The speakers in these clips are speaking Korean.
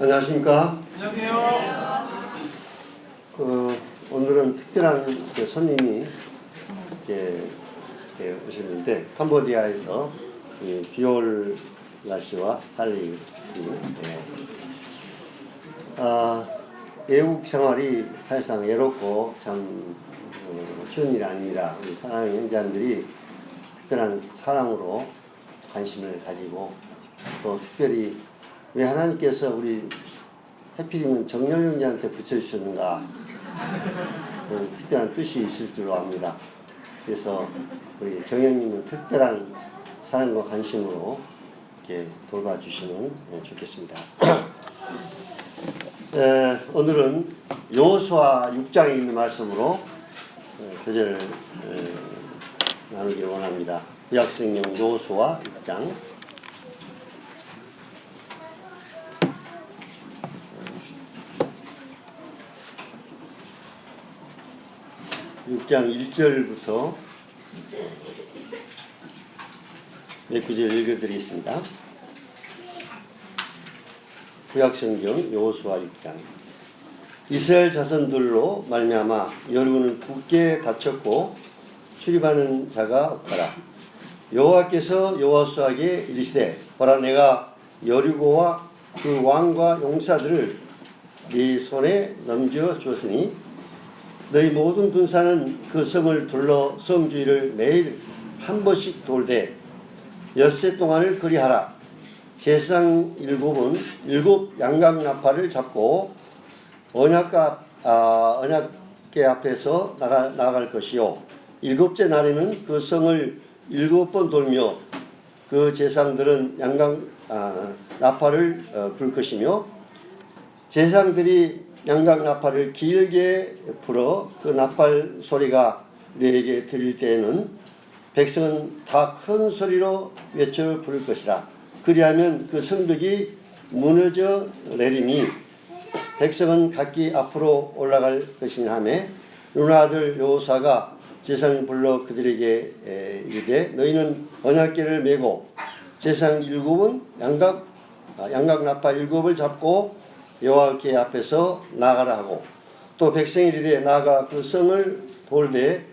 안녕하십니까? 안녕하세요. 오늘은 특별한 손님이 오셨는데, 캄보디아에서 비올라 씨와 살리 씨. 외국 생활이 사실상 외롭고 참 쉬운 일이 아닙니다. 우리 사랑하는 형제자들이 특별한 사랑으로 관심을 가지고, 또 특별히 왜 하나님께서 우리 해필이면 정렬 형제한테 붙여주셨는가, 특별한 뜻이 있을 줄로 압니다. 그래서 우리 정형님은 특별한 사랑과 관심으로 이렇게 돌봐주시면 좋겠습니다. 오늘은 여호수아 6장에 있는 말씀으로 교제를 나누기를 원합니다. 구약성경 여호수아 6장 6장 1절부터 몇 구절 읽어드리겠습니다. 구약성경 여호수아 6장. 이스라엘 자손들로 말미암아 여리고는 굳게 닫혔고 출입하는 자가 없더라. 여호와께서 여호수아에게 이르시되, 보라, 내가 여리고와 그 왕과 용사들을 네 손에 넘겨 주었으니 너희 모든 군사는 그 성을 둘러 성 주위를 매일 한 번씩 돌되 엿새 동안을 그리하라. 제사장 7은 7 양각 나팔을 잡고 언약궤 앞에서 나갈 것이요, 7째 날에는 그 성을 7번 돌며 그 제사장들은 양각 나팔을 불 것이며, 제사장들이 양각 나팔을 길게 불어 그 나팔 소리가 너에게 들릴 때에는 백성은 다 큰 소리로 외쳐 부를 것이라. 그리하면 그 성벽이 무너져 내리니 백성은 각기 앞으로 올라갈 것이니 하매, 눈 아들 여호수아가 제사장을 불러 그들에게 이르되, 너희는 언약궤를 메고 제사장 7은 양각 나팔 7을 잡고 여호와께 앞에서 나가라 하고, 또 백성이 이르되 나가 그 성을 돌되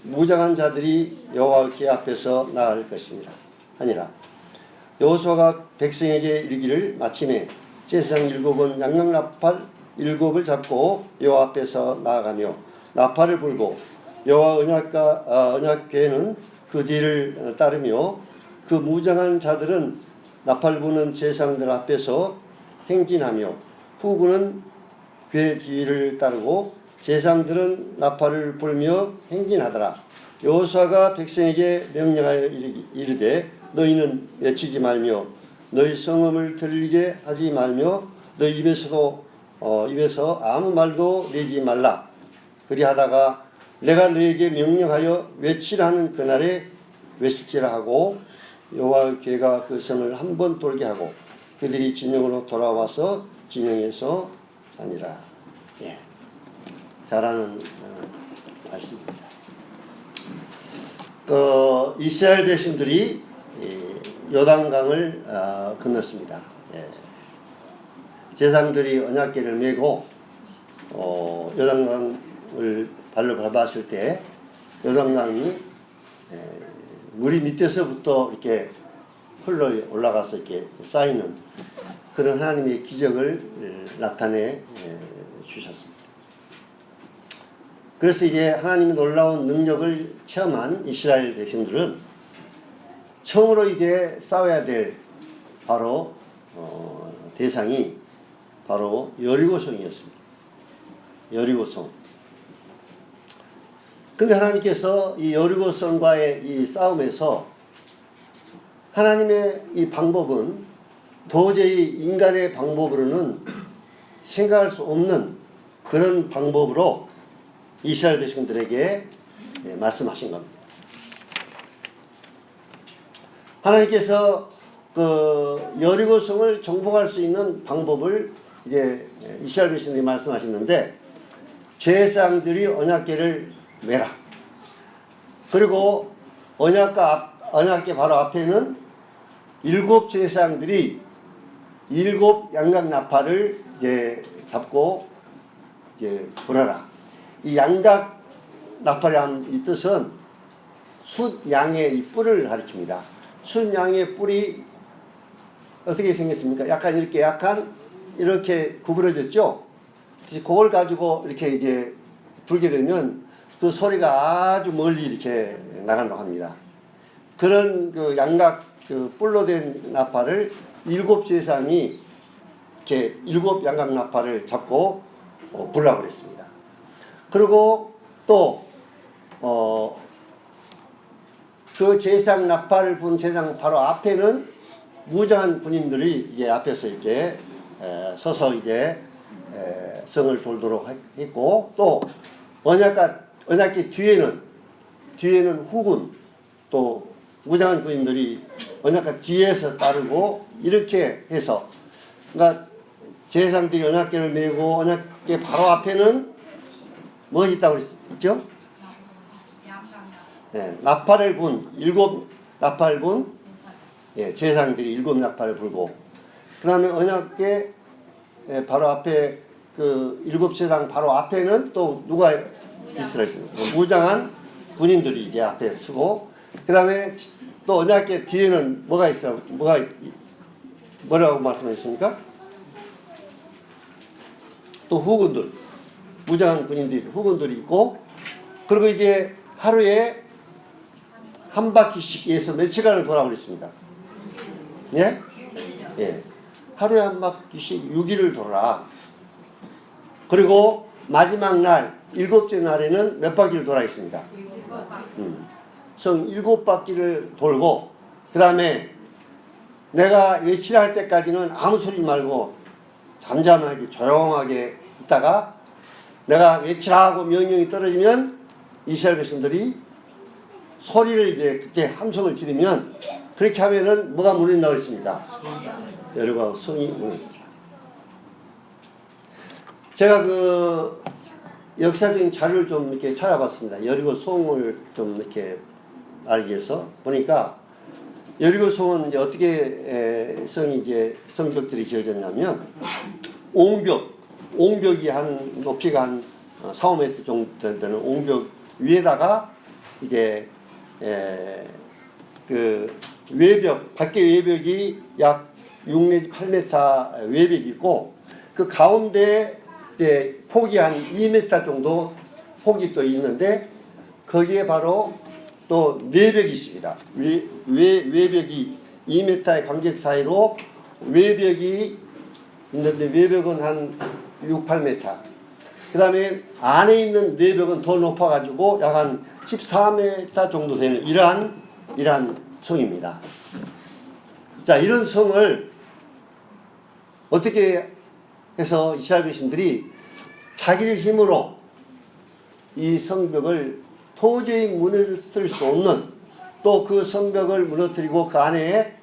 무장한 자들이 여호와께 앞에서 나갈 것이니라 하니라. 여호수아가 백성에게 이르기를 마침에 제사장 7은 양각 나팔 7을 잡고 여호와 앞에서 나아가며 나팔을 불고, 여호와 언약궤는 그 뒤를 따르며 그 무장한 자들은 나팔 부는 제사장들 앞에서 행진하며 후군은 궤 뒤를 따르고 제사장들은 나팔을 불며 행진하더라. 여호수아가 백성에게 명령하여 이르되, 너희는 외치지 말며 너희 성음을 들리게 하지 말며 너희 입에서 아무 말도 내지 말라. 그리하다가 내가 너에게 명령하여 외치라는 그날에 외칠지라 하고, 여호와 궤가 그 성을 한 번 돌게 하고 그들이 진영으로 돌아와서 진영에서 사니라. 잘하는 말씀입니다. 이스라엘 백성들이 요단강을 건넜습니다. 제사장들이 언약궤를 메고 요단강을 발로 밟았을 때 요단강이 물이 밑에서부터 이렇게 흘러 올라가서 이렇게 쌓이는 그런 하나님의 기적을 나타내 주셨습니다. 그래서 이제 하나님의 놀라운 능력을 체험한 이스라엘 백성들은 처음으로 이제 싸워야 될 바로 대상이 바로 여리고성이었습니다. 여리고성. 근데 하나님께서 이 여리고성과의 이 싸움에서 하나님의 이 방법은 도저히 인간의 방법으로는 생각할 수 없는 그런 방법으로 이스라엘 백성들에게 말씀하신 겁니다. 하나님께서 그 여리고성을 정복할 수 있는 방법을 이제 이스라엘 백성들이 말씀하셨는데, 제사장들이 언약궤를 메라. 그리고 언약궤 바로 앞에는 7 제사장들이 일곱 양각 나팔을 이제 잡고 이제 불어라. 이 양각 나팔의 이 뜻은 숫양의 이 뿔을 가리킵니다. 숫양의 뿔이 어떻게 생겼습니까? 약간 이렇게 이렇게 구부러졌죠? 그래서 그걸 가지고 이렇게 이제 불게 되면 그 소리가 아주 멀리 이렇게 나간다고 합니다. 그런 그 양각 그 뿔로 된 나팔을 일곱 제상이 이렇게 일곱 양각 나팔을 잡고 불라고 그랬습니다. 그리고 또 그 제상 나팔을 분 제상 바로 앞에는 무장한 군인들이 이제 앞에서 이렇게 서서 이제 성을 돌도록 했고, 또 언약궤 뒤에는 후군, 또 무장한 군인들이 언약궤 뒤에서 따르고, 이렇게 해서, 그러니까 제사장들이 언약궤를 메고 언약궤 바로 앞에는 뭐 있다고 그랬죠? 나팔을 분, 일곱 나팔 분, 제사장들이 일곱 나팔을 불고, 그 다음에 언약궤 바로 앞에 그 일곱 제사장 바로 앞에는 또 누가 있으라 했습니까? 무장한 군인들이 이제 앞에 서고, 그 다음에 또 언약궤 뒤에는 뭐라고 말씀하셨습니까? 또 후군들, 무장한 군인들이 후군들이 있고, 그리고 이제 하루에 한 바퀴씩 해서 며칠간을 돌아오고 그랬습니다. 예? 예. 하루에 한 바퀴씩 6일을 돌아라. 그리고 마지막 날, 일곱째 날에는 몇 바퀴를 돌아 있습니다. 성 7바퀴를 돌고, 그 다음에 내가 외치할 때까지는 아무 소리 말고 잠잠하게 조용하게 있다가 내가 외치라고 명령이 떨어지면 이스라엘 백성들이 소리를 이제 그때 함성을 지르면, 그렇게 하면은 뭐가 무너진다고 했습니다. 여리고 성이 무너지죠. 제가 그 역사적인 자료를 좀 이렇게 찾아봤습니다. 여리고 성을 좀 이렇게 알기 위해서 보니까, 여리고 성은 이제 어떻게 성이 이제 성벽들이 지어졌냐면, 옹벽이 한 높이가 한 4, 5m 정도 되는 옹벽 위에다가 이제 그 외벽, 밖에 외벽이 약 6 내지 8m 외벽이 있고, 그 가운데 이제 폭이 한 2m 정도 폭이 또 있는데, 거기에 바로 또 외벽이 있습니다. 외벽이 2m의 간격 사이로 외벽이 있는데, 외벽은 한 6, 8m. 그 다음에 안에 있는 외벽은 더 높아가지고 약 한 14m 정도 되는 이러한 성입니다. 자, 이런 성을 어떻게 해서 이스라엘 백성들이 자기들 힘으로 이 성벽을 도저히 무너뜨릴 수 없는, 또 그 성벽을 무너뜨리고 그 안에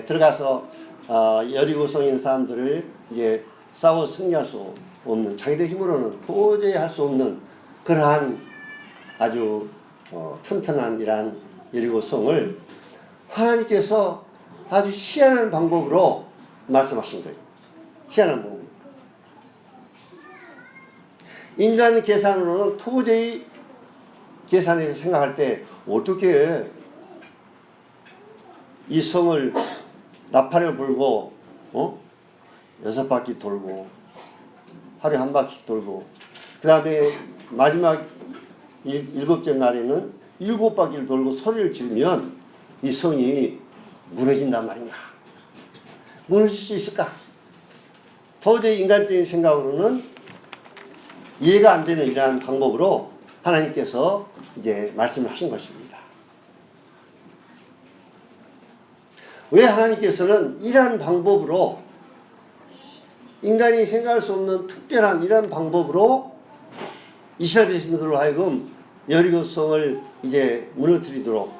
들어가서 여리고 성에 있는 사람들을 이제 싸워 승리할 수 없는, 자기들 힘으로는 도저히 할 수 없는 그러한 아주 튼튼한 이러한 여리고 성을 하나님께서 아주 희한한 방법으로 말씀하신 거예요. 희한한 방법. 인간 계산으로는 도저히 계산해서 생각할 때 어떻게 이 성을 나팔을 불고 6바퀴 돌고 하루에 한 바퀴 돌고, 그 다음에 마지막 7째 날에는 7바퀴를 돌고 소리를 지르면 이 성이 무너진단 말인가? 무너질 수 있을까? 도저히 인간적인 생각으로는 이해가 안 되는 이러한 방법으로 하나님께서 이제 말씀을 하신 것입니다. 왜 하나님께서는 이러한 방법으로, 인간이 생각할 수 없는 특별한 이러한 방법으로 이스라엘 백성들로 하여금 여리고 성을 이제 무너뜨리도록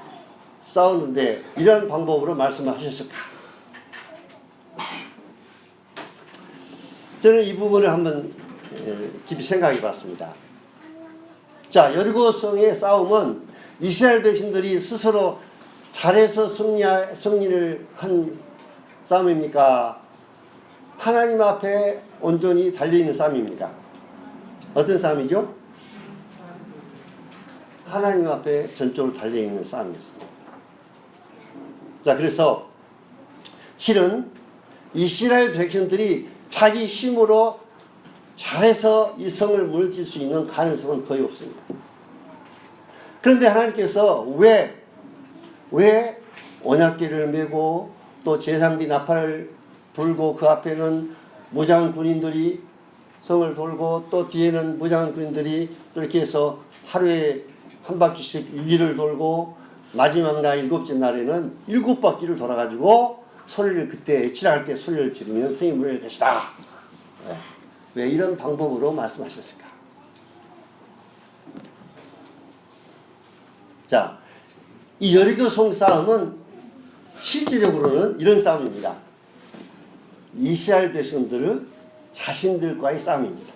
싸우는데 이러한 방법으로 말씀을 하셨을까? 저는 이 부분을 한번 깊이 생각해 봤습니다. 자, 여리고 성의 싸움은 이스라엘 백성들이 스스로 잘해서 승리를 한 싸움입니까? 하나님 앞에 온전히 달려있는 싸움입니다. 어떤 싸움이죠? 하나님 앞에 전적으로 달려있는 싸움이었습니다. 자, 그래서 실은 이스라엘 백성들이 자기 힘으로 잘해서 이 성을 무너뜨릴 수 있는 가능성은 거의 없습니다. 그런데 하나님께서 왜 언약궤를 메고 또 제사장들이 나팔을 불고 그 앞에는 무장한 군인들이 성을 돌고 또 뒤에는 무장한 군인들이 또 이렇게 해서 하루에 한 바퀴씩 위를 돌고 마지막 날 7째 날에는 7바퀴를 돌아가지고 소리를 그때 애치할 때 소리를 지르면 성이 무너질 것이다. 왜 이런 방법으로 말씀하셨을까? 자, 이 여리고 성 싸움은 실제적으로는 이런 싸움입니다. 이스라엘 백성들은 자신들과의 싸움입니다.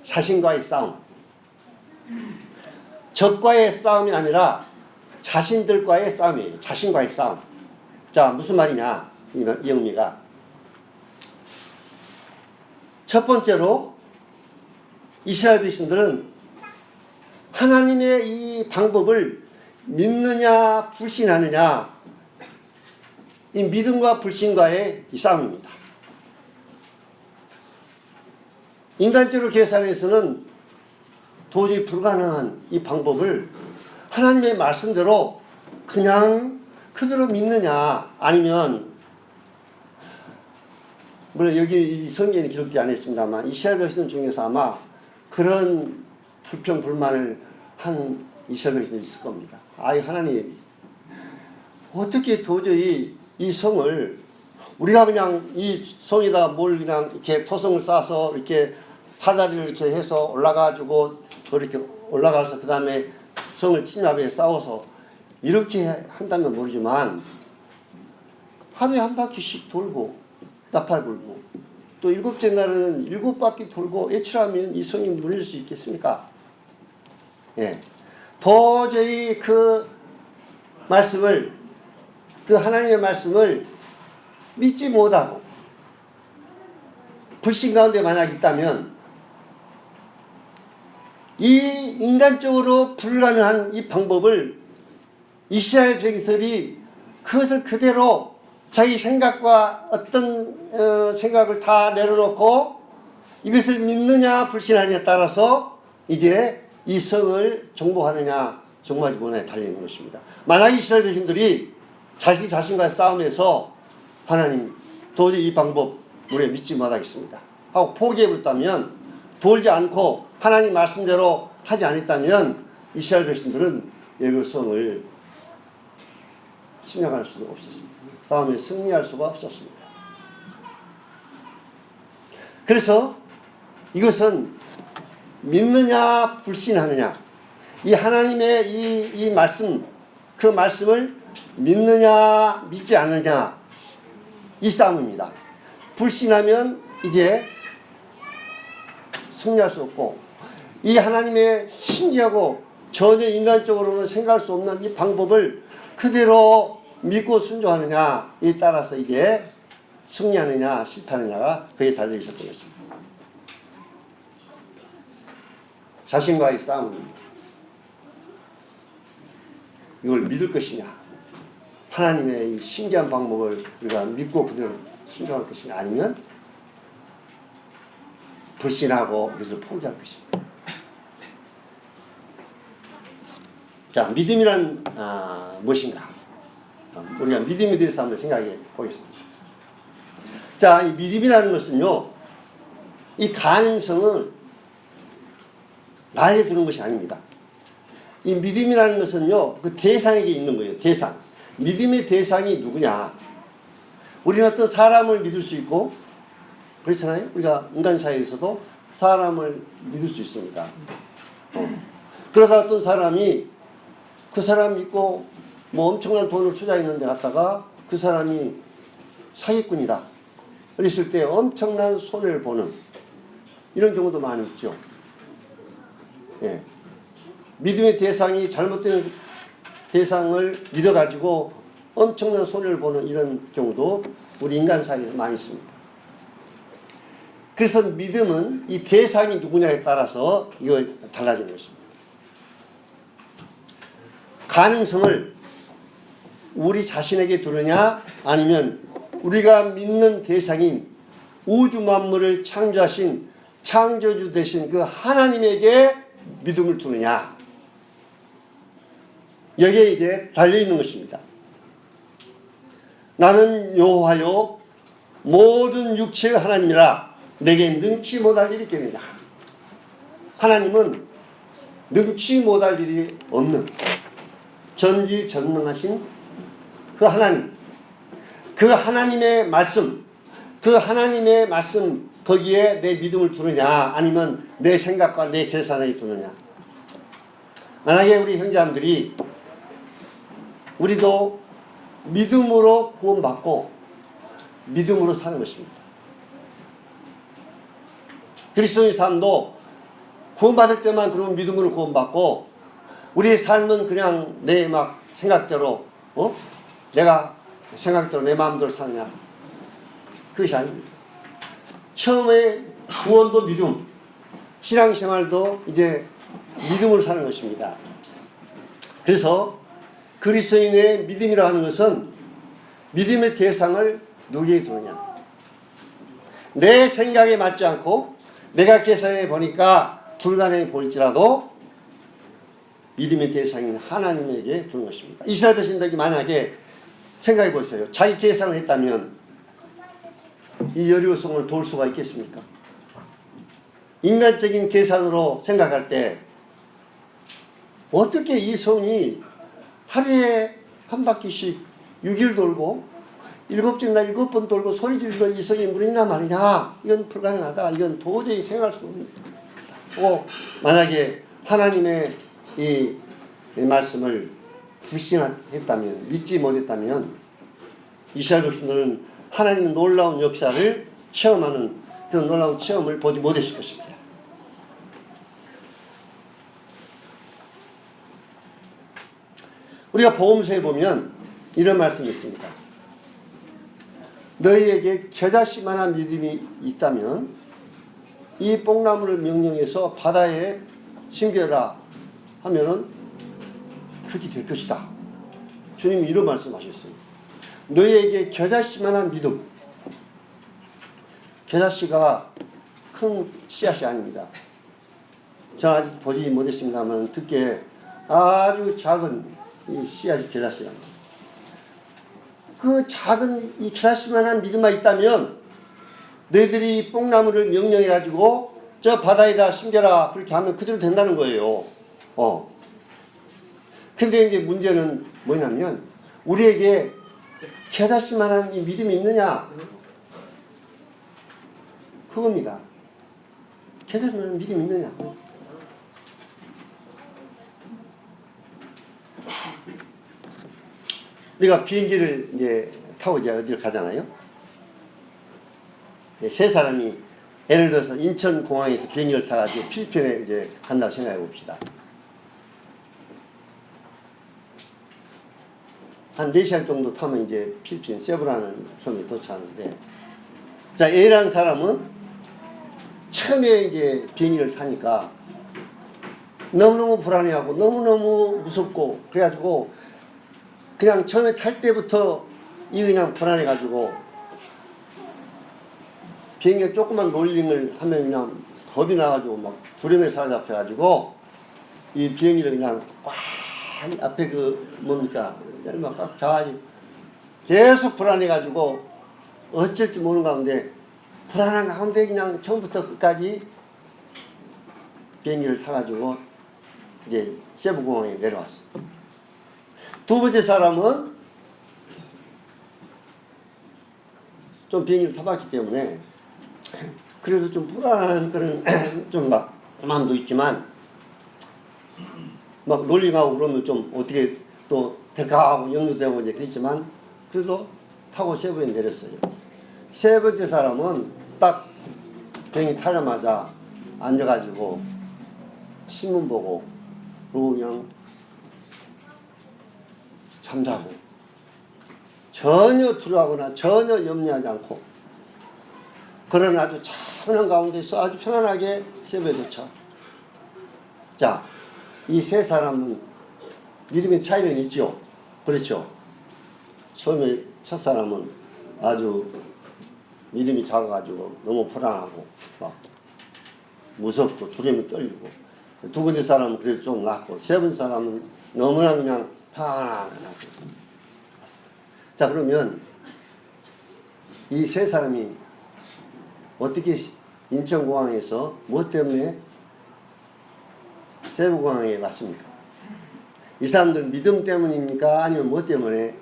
자신과의 싸움. 적과의 싸움이 아니라 자신들과의 싸움이에요. 자신과의 싸움. 자, 무슨 말이냐? 이 의미가. 첫 번째로 이스라엘 백성들은 하나님의 이 방법을 믿느냐 불신하느냐, 이 믿음과 불신과의 이 싸움입니다. 인간적으로 계산해서는 도저히 불가능한 이 방법을 하나님의 말씀대로 그냥 그대로 믿느냐, 아니면 물론 여기 이 성경에 기록되지 않았습니다만 이스라엘 백성 중에서 아마 그런 불평 불만을 한 이스라엘 백성이 있을 겁니다. 아이, 하나님, 어떻게 도저히 이 성을 우리가 그냥 이 성에다 뭘 그냥 이렇게 토성을 쌓아서 이렇게 사다리를 이렇게 해서 올라가지고 그렇게 올라가서 그 다음에 성을 침략해 싸워서 이렇게 한다면 모르지만 하루에 한 바퀴씩 돌고 나팔 불고 또 7째 날에는 7바퀴 돌고 애출하면 이 성이 무너질 수 있겠습니까? 예. 도저히 그 말씀을, 그 하나님의 말씀을 믿지 못하고 불신 가운데 만약 있다면 이 인간적으로 불가능한 이 방법을 이스라엘 백성들이 그것을 그대로 자기 생각과 어떤 생각을 다 내려놓고 이것을 믿느냐 불신하느냐에 따라서 이제 이 성을 정복하느냐 정복하지 못하느냐에 달려있는 것입니다. 만약 이스라엘 백성들이 자기 자신과의 싸움에서 하나님 도저히 이 방법 우리가 믿지 못하겠습니다 하고 포기해버렸다면, 돌지 않고 하나님 말씀대로 하지 않았다면 이스라엘 백성들은 예루살렘을 침략할 수도 없었습니다. 싸움에 승리할 수가 없었습니다. 그래서 이것은 믿느냐 불신하느냐, 이 하나님의 이 말씀, 그 말씀을 믿느냐 믿지 않느냐, 이 싸움입니다. 불신하면 이제 승리할 수 없고, 이 하나님의 신기하고 전혀 인간적으로는 생각할 수 없는 이 방법을 그대로 믿고 순종하느냐에 따라서 이제 승리하느냐 실패하느냐가 거기에 달려 있었던 것입니다. 자신과의 싸움입니다. 이걸 믿을 것이냐, 하나님의 이 신기한 방법을 우리가 믿고 그대로 순종할 것이냐, 아니면 불신하고 이것을 포기할 것입니다. 자, 믿음이란 무엇인가? 우리가 믿음에 대해서 한번 생각해 보겠습니다. 자, 이 믿음이라는 것은요, 이 가능성은 나에게 두는 것이 아닙니다. 이 믿음이라는 것은요, 그 대상에게 있는 거예요. 대상. 믿음의 대상이 누구냐? 우리는 어떤 사람을 믿을 수 있고, 그렇잖아요. 우리가 인간 사회에서도 사람을 믿을 수 있습니다. 그러다 어떤 사람이 그 사람 믿고 뭐 엄청난 돈을 투자했는데 갔다가 그 사람이 사기꾼이다 그랬을 때 엄청난 손해를 보는 이런 경우도 많이 있죠. 예. 믿음의 대상이 잘못된 대상을 믿어가지고 엄청난 손해를 보는 이런 경우도 우리 인간 사회에서 많이 있습니다. 그래서 믿음은 이 대상이 누구냐에 따라서 이거 달라지는 것입니다. 가능성을 우리 자신에게 두느냐 아니면 우리가 믿는 대상인 우주 만물을 창조하신 창조주 되신 그 하나님에게 믿음을 두느냐, 여기에 이제 달려있는 것입니다. 나는 여호와요 모든 육체의 하나님이라 내게 능치 못할 일이 있겠느냐. 하나님은 능치 못할 일이 없는 전지전능하신 그 하나님, 그 하나님의 말씀, 그 하나님의 말씀 거기에 내 믿음을 두느냐 아니면 내 생각과 내 계산에 두느냐. 만약에 우리 형제자매들이 우리도 믿음으로 구원받고 믿음으로 사는 것입니다. 그리스도의 삶도 구원받을 때만 그러면 믿음으로 구원받고 우리의 삶은 그냥 내 막 생각대로 내가 생각대로 내 마음대로 사느냐, 그것이 아닙니다. 처음에 구원도 믿음, 신앙생활도 이제 믿음으로 사는 것입니다. 그래서 그리스도인의 믿음이라 하는 것은 믿음의 대상을 누구에게 두느냐. 내 생각에 맞지 않고 내가 계산해 보니까 불가능해 보일지라도 믿음의 대상인 하나님에게 두는 것입니다. 이스라엘 백성들이 만약에 생각해 보세요. 자기 계산을 했다면 이 여리고성을 돌 수가 있겠습니까? 인간적인 계산으로 생각할 때 어떻게 이 성이 하루에 한 바퀴씩 6일 돌고 7째 날 7번 돌고 소리 지르고 이 성이 물이나 말이냐. 이건 불가능하다. 이건 도저히 생각할 수 없는 것이다. 만약에 하나님의 이 말씀을 불신했다면, 믿지 못했다면 이스라엘 백성들은 하나님의 놀라운 역사를 체험하는 그런 놀라운 체험을 보지 못했을 것입니다. 우리가 복음서에 보면 이런 말씀이 있습니다. 너희에게 겨자씨만한 믿음이 있다면 이 뽕나무를 명령해서 바다에 심겨라 하면은 그렇게 될 것이다. 주님이 이런 말씀하셨어요. 너희에게 겨자씨만한 믿음. 겨자씨가 큰 씨앗이 아닙니다. 저는 아직 보지 못했습니다만 듣기에 아주 작은 이 씨앗이 겨자씨랍니다. 그 작은 이 겨자씨만한 믿음만 있다면 너희들이 뽕나무를 명령해가지고 저 바다에다 심겨라 그렇게 하면 그대로 된다는 거예요. 근데 이제 문제는 뭐냐면 우리에게 겨자씨만한 이 믿음이 있느냐? 그겁니다. 겨자씨만한 믿음이 있느냐? 우리가 비행기를 이제 타고 이제 어디를 가잖아요. 세 사람이 예를 들어서 인천공항에서 비행기를 타가지고 필리핀에 이제 간다고 생각해 봅시다. 한 4시간 정도 타면 이제 필리핀 세부라는 섬에 도착하는데, 자, A라는 사람은 처음에 이제 비행기를 타니까 너무너무 불안해하고 너무너무 무섭고 그래가지고 그냥 처음에 탈 때부터 이 그냥 불안해가지고 비행기가 조그만 롤링을 하면 그냥 겁이 나가지고 막 두려움에 사로잡혀가지고 이 비행기를 그냥 꽉 앞에 그 뭡니까 막 꽉 잡아가지고 계속 불안해가지고 어쩔지 모르는 가운데 불안한 가운데 그냥 처음부터 끝까지 비행기를 타가지고 이제 세부공항에 내려왔어요. 두 번째 사람은 좀 비행기를 타봤기 때문에 그래도 좀 불안한 그런 좀 막 마음도 있지만 막 롤링하고 그러면 좀 어떻게 또 될까 하고 염려되고 이제 그랬지만 그래도 타고 세부에 내렸어요. 세 번째 사람은 딱 비행기 타자마자 앉아가지고 신문 보고 그리고 그냥 잠자고 전혀 두려워하거나 전혀 염려하지 않고 그런 아주 차분한 가운데서 아주 편안하게 세부에 도착. 자, 이 세 사람은 믿음의 차이는 있죠. 그렇죠. 처음에 첫 사람은 아주 믿음이 작아가지고 너무 불안하고 막 무섭고 두려움이 떨리고, 두 번째 사람은 그래도 좀 낫고, 세 번째 사람은 너무나 그냥 편안하게 왔어요. 자, 그러면 이 세 사람이 어떻게 인천공항에서 무엇 때문에 세부공항에 왔습니까? 이 사람들 믿음 때문입니까? 아니면 무엇 때문에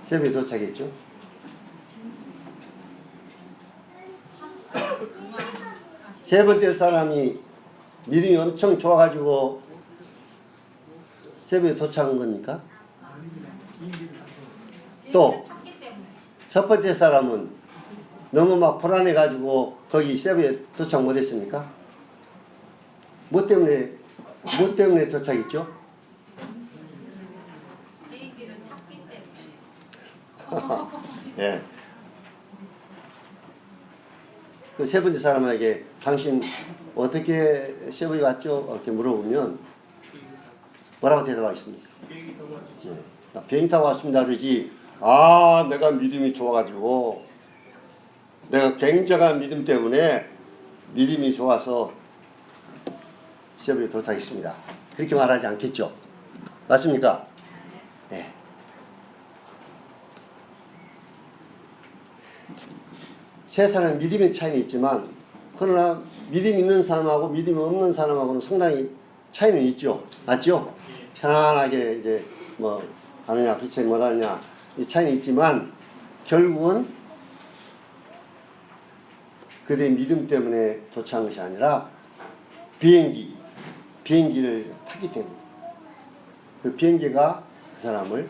세부에 도착했죠? 세 번째 사람이 믿음이 엄청 좋아가지고 세부에 도착한 겁니까? 또 첫 번째 사람은 너무 막 불안해가지고 거기 세부에 도착 못했습니까? 뭐 때문에 도착했죠? 비행기를 탔기 때문에. 예. 그 세 번째 사람에게 당신 어떻게 세부에 왔죠? 이렇게 물어보면 뭐라고 대답하겠습니까? 예. 비행기 타고 왔습니다. 그러지. 아, 내가 믿음이 좋아가지고 내가 굉장한 믿음 때문에 믿음이 좋아서 세부에 도착했습니다. 그렇게 말하지 않겠죠? 맞습니까? 네. 세 사람 믿음의 차이는 있지만, 그러나 믿음 있는 사람하고 믿음 없는 사람하고는 상당히 차이는 있죠. 맞죠? 편안하게 이제 뭐 하느냐 그렇지 못하느냐 이 차이는 있지만, 결국은 그들의 믿음 때문에 도착한 것이 아니라 비행기를 탔기 때문에, 그 비행기가 그 사람을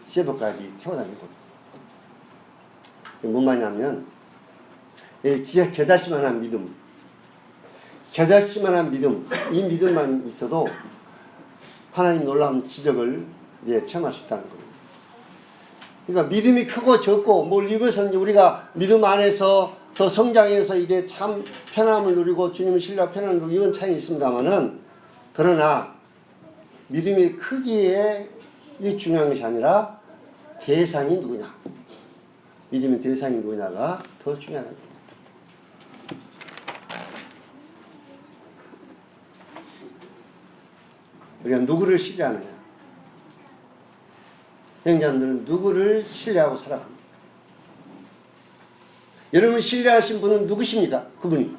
세부까지 태워다닌 겁니다. 뭔 말이냐면, 겨자씨만한 믿음, 이 믿음만 있어도 하나님 놀라운 기적을 체험할 수 있다는 겁니다. 그러니까 믿음이 크고 적고, 이것은 우리가 믿음 안에서 더 성장해서 이제 참 편함을 누리고 주님을 신뢰하고 편함을 누리고 이런 차이는 있습니다만은, 그러나 믿음의 크기에 이 중요한 것이 아니라 대상이 누구냐, 믿음의 대상이 누구냐가 더 중요하다. 우리가 누구를 신뢰하느냐, 행자들은 누구를 신뢰하고 살아갑니다. 여러분 신뢰하신 분은 누구십니까? 그분이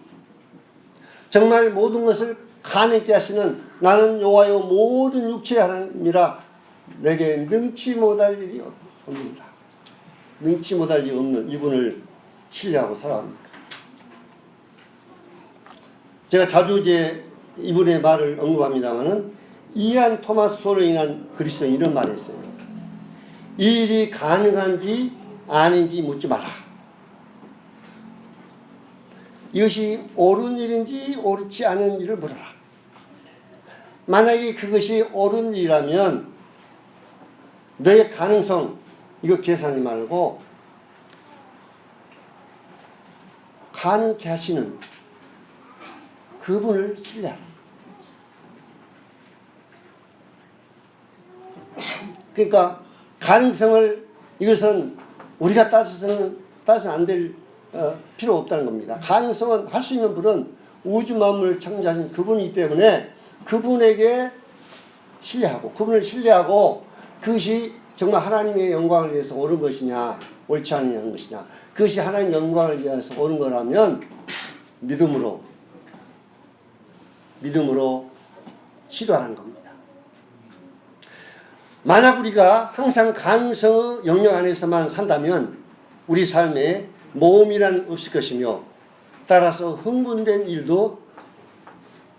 정말 모든 것을 가능케 하시는, 나는 여호와여 모든 육체의 하나님이라 내게 능치 못할 일이 없느니라. 능치 못할 일이 없는 이분을 신뢰하고 살아갑니다. 제가 자주 이제 이분의 말을 언급합니다마는, 이안 토마스로 인한 그리스도인 이런 말이 있어요. 이 일이 가능한지 아닌지 묻지 마라. 이것이 옳은 일인지 옳지 않은 일을 물어라. 만약에 그것이 옳은 일이라면 너의 가능성 이거 계산하지 말고 가능케 하시는 그분을 신뢰하라. 그러니까 가능성을, 이것은 우리가 따져서는 안 될 필요 없다는 겁니다. 가능성은 할 수 있는 분은 우주 만물을 창조하신 그분이기 때문에 그분에게 신뢰하고, 그분을 신뢰하고, 그것이 정말 하나님의 영광을 위해서 옳은 것이냐 옳지 않은 것이냐, 그것이 하나님의 영광을 위해서 옳은 거라면 믿음으로 시도하는 겁니다. 만약 우리가 항상 가능성의 영역 안에서만 산다면 우리 삶에 모험이란 없을 것이며, 따라서 흥분된 일도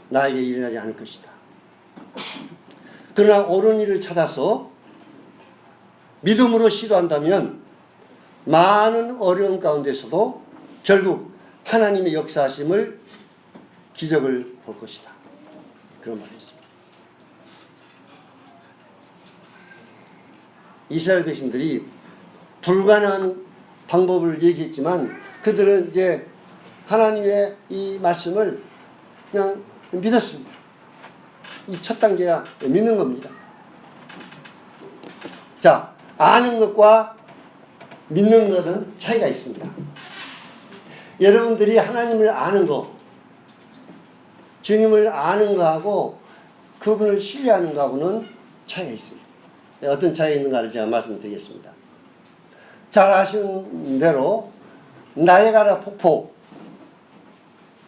나에게 일어나지 않을 것이다. 그러나 옳은 일을 찾아서 믿음으로 시도한다면 많은 어려움 가운데서도 결국 하나님의 역사하심을, 기적을 볼 것이다. 그런 말이 있습니다. 이스라엘 백성들이 불가능한 방법을 얘기했지만 그들은 이제 하나님의 이 말씀을 그냥 믿었습니다. 이 첫 단계가 믿는 겁니다. 자, 아는 것과 믿는 것은 차이가 있습니다. 여러분들이 하나님을 아는 거, 주님을 아는 거하고 그분을 신뢰하는 거하고는 차이가 있어요. 어떤 차이가 있는가를 제가 말씀드리겠습니다. 잘 아시는 대로 나이아가라 폭포,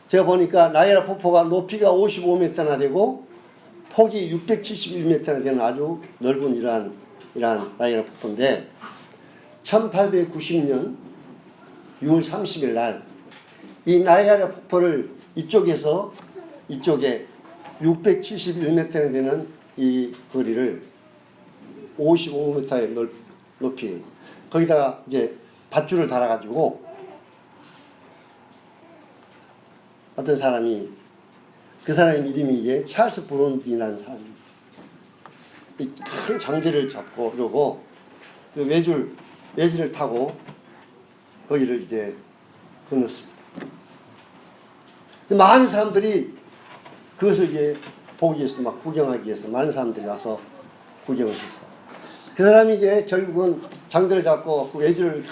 제가 보니까 나이아가라 폭포가 높이가 55m나 되고 폭이 671m나 되는 아주 넓은 이러한 나이아가라 폭포인데 1890년 6월 30일 날 이 나이아가라 폭포를 이쪽에 671m나 되는 이 거리를 55m의 높이 거기다가 이제 밧줄을 달아가지고 어떤 사람이 그 사람의 이름이 이제 찰스 브론딘이라는 사람입니다. 이 큰 장대를 잡고 이러고 그 외지를 타고 거기를 이제 건넜습니다. 많은 사람들이 그것을 이제 보기 위해서 막 구경하기 위해서 많은 사람들이 와서 구경을 했어요. 그 사람이 이제 결국은 장대를 잡고 그 외지를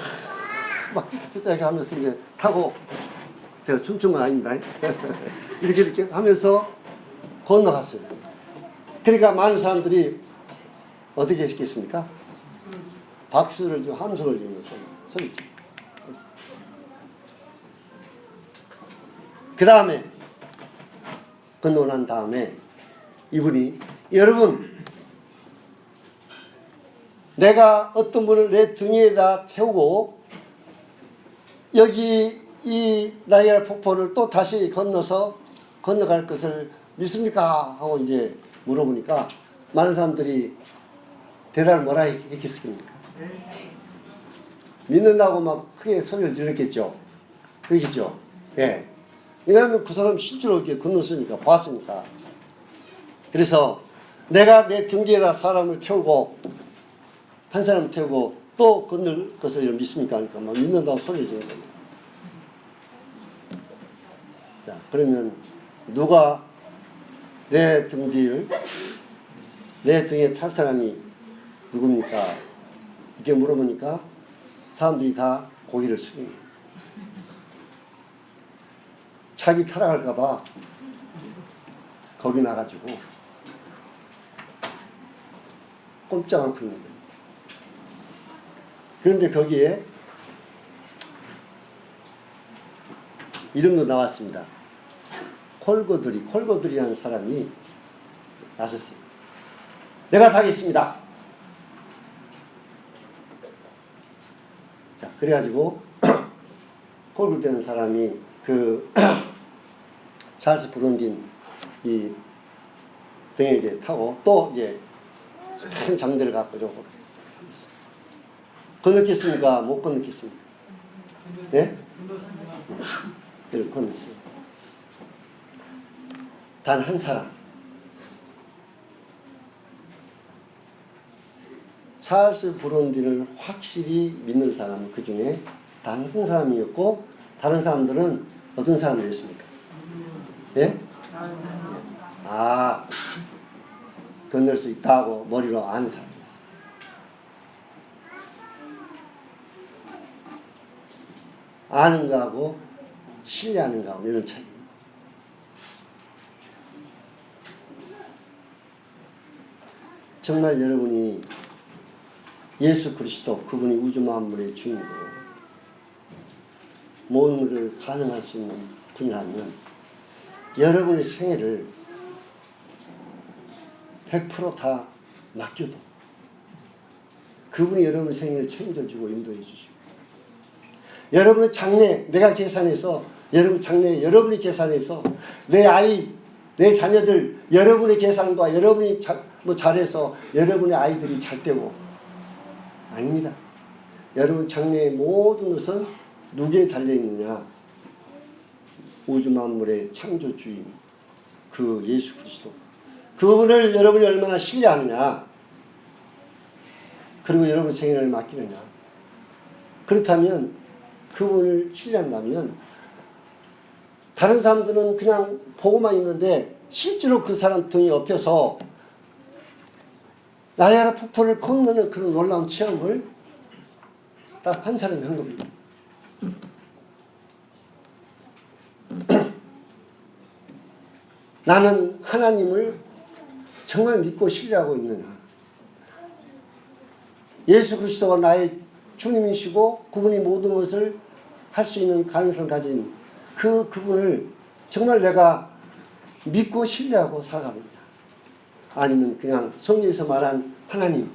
막 이렇게 하면서 이제 타고 제가 춤춘 건 아닙니다. 이렇게 하면서 건너갔어요. 그러니까 많은 사람들이 어떻게 했겠습니까? 박수를 좀 함성을 지르면서 소리치. 그 다음에 건너고 난 다음에 이분이 여러분 내가 어떤 분을 내 등에다 태우고 여기 이 나이아가라 폭포를 또 다시 건너갈 것을 믿습니까? 하고 이제 물어보니까 많은 사람들이 대답을 뭐라 했겠습니까? 믿는다고 막 크게 소리를 질렀겠죠. 그러겠죠. 예. 왜냐하면 그 사람 실제로 이렇게 건넜으니까 봤으니까. 그래서 내가 내 등 뒤에다 사람을 태우고 한 사람을 태우고 또 건널 것을 믿습니까? 하니까 막 믿는다고 소리를 지는 거예요. 자, 그러면 누가 내 등 뒤를 내 등에 탈 사람이 누굽니까? 이렇게 물어보니까 사람들이 다 고개를 숙입니다. 자기 타락할까봐 겁이 나가지고 꼼짝 않고 있는 거예요. 그런데 거기에 이름도 나왔습니다. 콜고들이라는 사람이 나섰어요. 내가 타겠습니다. 자, 그래가지고 콜고들이라는 사람이 그 찰스 브론딘 이 등에 이제 타고 또 이제 큰 장대를 갖고 이러고 건넜겠습니까? 못 건넜겠습니까? 예? 네, 건넜어요. 단 한 사람 찰스 브론딘을 확실히 믿는 사람은 그 중에 단 한 사람이었고 다른 사람들은 어떤 사람들이었습니까? 예? 아, 건널 수 있다고 머리로 아는 사람. 아는 거하고 신뢰하는 거하고 이런 차이입니다. 정말 여러분이 예수 그리스도 그분이 우주 만물의 주인이고 모든 것을 가능할 수 있는 분이라면 여러분의 생애를 100% 다 맡겨도 그분이 여러분의 생애를 책임져주고 인도해 주시고 여러분의 장래 내가 계산해서 여러분 장래 여러분이 계산해서 내 아이 내 자녀들 여러분의 계산과 여러분이 잘해서 여러분의 아이들이 잘 되고 아닙니다. 여러분 장래의 모든 것은 누구에 달려있느냐? 우주 만물의 창조주인 그 예수 그리스도 그분을 여러분이 얼마나 신뢰하느냐 그리고 여러분 생애를 맡기느냐 그렇다면 그분을 신뢰한다면 다른 사람들은 그냥 보고만 있는데 실제로 그 사람 등에 업혀서 나야라 폭포를 건너는 그런 놀라운 체험을 딱 한 사람이 한 겁니다. 나는 하나님을 정말 믿고 신뢰하고 있느냐. 예수 그리스도가 나의 주님이시고 그분이 모든 것을 할 수 있는 가능성을 가진 그분을 정말 내가 믿고 신뢰하고 살아갑니다. 아니면 그냥 성경에서 말한 하나님,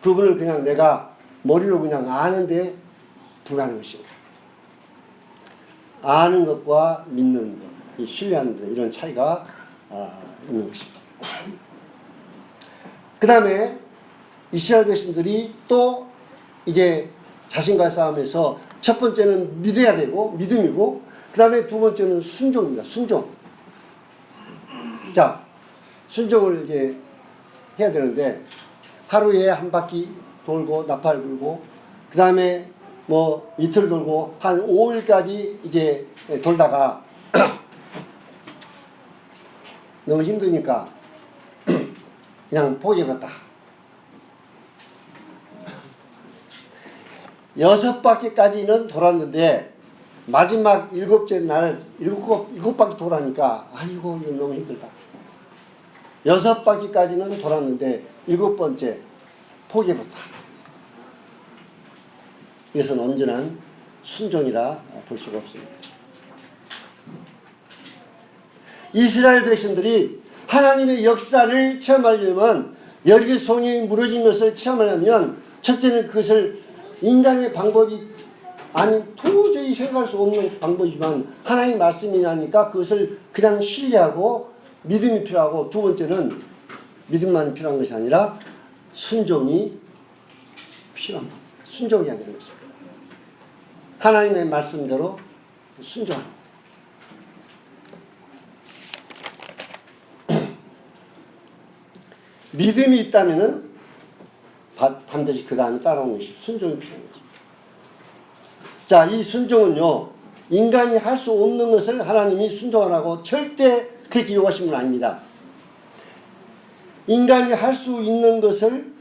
그분을 그냥 내가 머리로 그냥 아는데 불가능한 것인가. 아는 것과 믿는 것, 신뢰하는 것, 이런 차이가 있는 것입니다. 그 다음에 이스라엘 백성들이 또 이제 자신과 싸움에서 첫 번째는 믿어야 되고 믿음이고 그 다음에 두 번째는 순종입니다. 순종. 자, 순종을 이제 해야 되는데 하루에 한 바퀴 돌고 나팔 불고 그 다음에 뭐 이틀 돌고 한 5일까지 이제 돌다가 너무 힘드니까 그냥 포기해봤다. 6바퀴까지는 돌았는데 마지막 7째 날 7바퀴 돌아니까 아이고 이거 너무 힘들다. 6바퀴까지는 돌았는데 7번째 포기해봤다. 이것은 온전한 순종이라 볼 수가 없습니다. 이스라엘 백성들이 하나님의 역사를 체험하려면 여리고 성이 무너진 것을 체험하려면 첫째는 그것을 인간의 방법이 아닌 도저히 생각할 수 없는 방법이지만 하나님 말씀이라니까 그것을 그냥 신뢰하고 믿음이 필요하고 두 번째는 믿음만이 필요한 것이 아니라 순종이 필요합니다. 순종해야 되는 것입니다. 하나님의 말씀대로 순종합니다. 믿음이 있다면은 반드시 그 다음에 따라오는 것이 순종이 필요한 것입니다. 자, 이 순종은요, 인간이 할 수 없는 것을 하나님이 순종하라고 절대 그렇게 요구하신 건 아닙니다. 인간이 할 수 있는 것을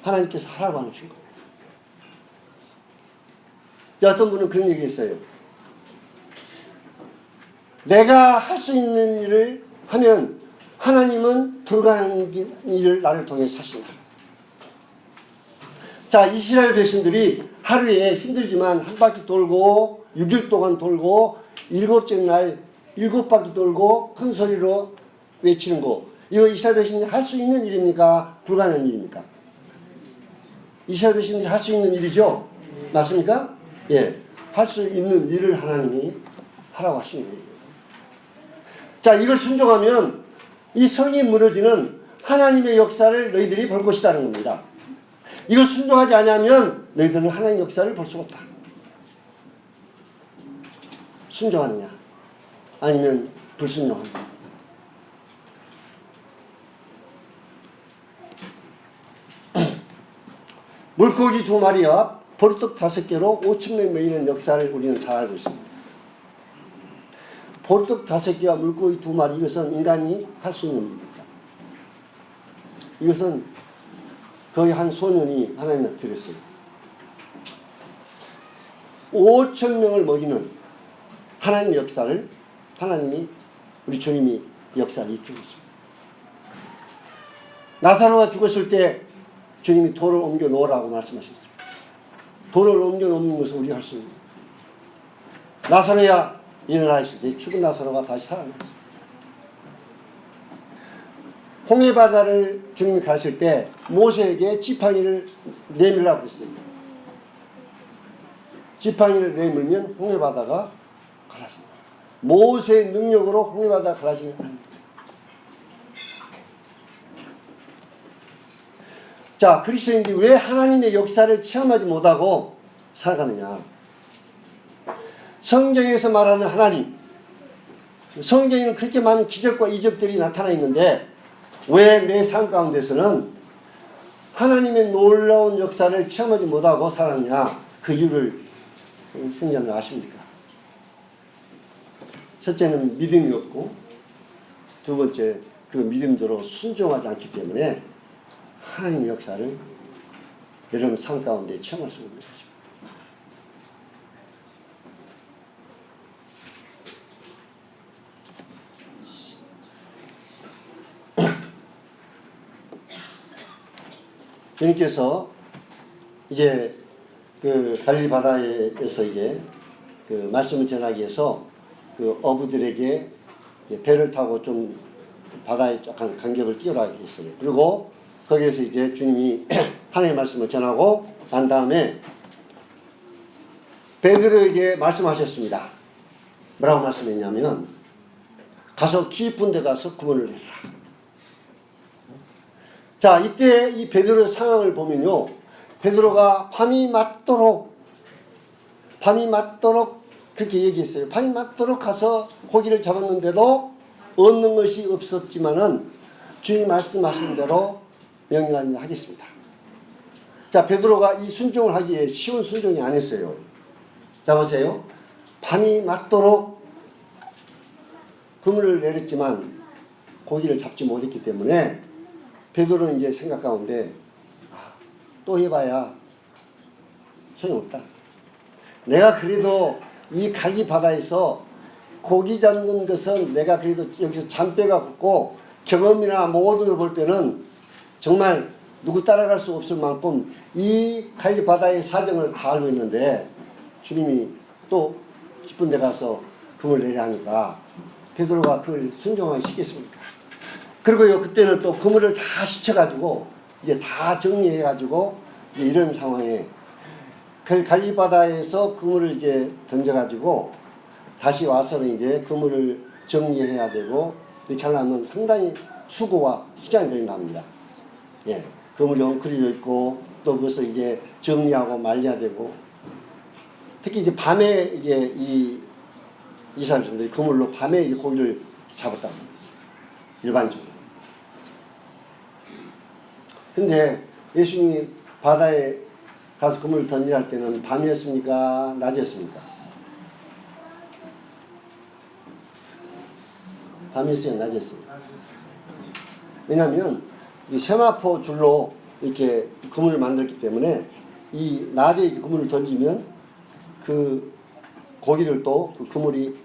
하나님께서 하라고 하신 거예요. 자, 어떤 분은 그런 얘기 했어요. 내가 할 수 있는 일을 하면 하나님은 불가능한 일을 나를 통해 하신다. 자, 이스라엘 백성들이 하루에 힘들지만 한 바퀴 돌고 6일 동안 돌고 7째 날 7바퀴 돌고 큰 소리로 외치는 거, 이거 이스라엘 백성들이 할 수 있는 일입니까? 불가능한 일입니까? 이스라엘 백성들이 할 수 있는 일이죠? 맞습니까? 예, 할 수 있는 일을 하나님이 하라고 하신 거예요. 자, 이걸 순종하면 이 성이 무너지는 하나님의 역사를 너희들이 볼 것이라는 겁니다. 이걸 순종하지 않으면 너희들은 하나님의 역사를 볼 수가 없다. 순종하느냐 아니면 불순종하느냐. 물고기 2마리와 보리떡 5개로 5,000명 모이는 역사를 우리는 잘 알고 있습니다. 보리떡 5개와 물고기 2마리, 이것은 인간이 할 수 있는 일입니다. 이것은 거의 한 소년이 하나님을 드렸어요. 5,000명을 먹이는 하나님의 역사를 하나님이, 우리 주님이 역사를 이끌고 있습니다. 나사로가 죽었을 때 주님이 돌을 옮겨 놓으라고 말씀하셨어요. 돌을 옮겨 놓는 것을 우리가 할 수 있는 거예요. 나사로야 일어나 있을 때 죽은 나사로가 다시 살아났어요. 홍해바다를 주님이 가실 때 모세에게 지팡이를 내밀라고 했어요. 지팡이를 내밀면 홍해바다가 갈라진다. 모세의 능력으로 홍해바다가 갈라지면 안 됩니다. 자, 그리스도인들이 왜 하나님의 역사를 체험하지 못하고 살아가느냐. 성경에서 말하는 하나님, 성경에는 그렇게 많은 기적과 이적들이 나타나 있는데 왜 내 삶 가운데서는 하나님의 놀라운 역사를 체험하지 못하고 살았느냐. 그 이유를 형제는 아십니까? 첫째는 믿음이 없고, 두 번째 그 믿음대로 순종하지 않기 때문에 하나님의 역사를 여러분 삶 가운데 체험할 수 없는 거죠. 주님께서 이제 그 갈릴리 바다에서 이제 그 말씀을 전하기 위해서 그 어부들에게 배를 타고 좀 바다에 약간 간격을 뛰어나게 했어요. 그리고 거기에서 이제 주님이 하나님의 말씀을 전하고 난 다음에 베드로에게 말씀하셨습니다. 뭐라고 말씀했냐면 가서 깊은 데 가서 그물을 내리라. 자, 이때 이 베드로의 상황을 보면요, 베드로가 밤이 맞도록 그렇게 얘기했어요. 밤이 맞도록 가서 고기를 잡았는데도 얻는 것이 없었지만은 주님 말씀하신 대로 명령을 하겠습니다. 자, 베드로가 이 순종을 하기에 쉬운 순종이 아니었어요. 자, 보세요. 밤이 맞도록 그물을 내렸지만 고기를 잡지 못했기 때문에 베드로는 이제 생각 가운데 또 해봐야 소용없다. 내가 그래도 이 갈릴리 바다에서 고기 잡는 것은 내가 그래도 여기서 잔뼈가 붙고 경험이나 모든 걸 볼 때는 정말 누구 따라갈 수 없을 만큼 이 갈릴리 바다의 사정을 다 알고 있는데 주님이 또 깊은 데 가서 그물 내려 하니까 베드로가 그걸 순종하기 쉽겠습니까? 그리고요, 그때는 또 그물을 다 씻어가지고 이제 다 정리해가지고 이제 이런 상황에 갈릴리 바다에서 그물을 이제 던져가지고 다시 와서는 이제 그물을 정리해야 되고 이렇게 하려면 상당히 수고와 시간이 걸린다 합니다. 예, 그물이 엉클려져 있고 또 그것을 이제 정리하고 말려야 되고 특히 이제 밤에 이제 이 사람들이 그물로 밤에 이제 고기를 잡았다 합니다. 일반적으로. 근데 예수님이 바다에 가서 그물을 던지라 할 때는 밤이었습니까? 낮이었습니까? 밤이었어요? 낮이었어요? 왜냐하면 이 세마포 줄로 이렇게 그물을 만들었기 때문에 이 낮에 그물을 던지면 그 고기를 또 그 그물이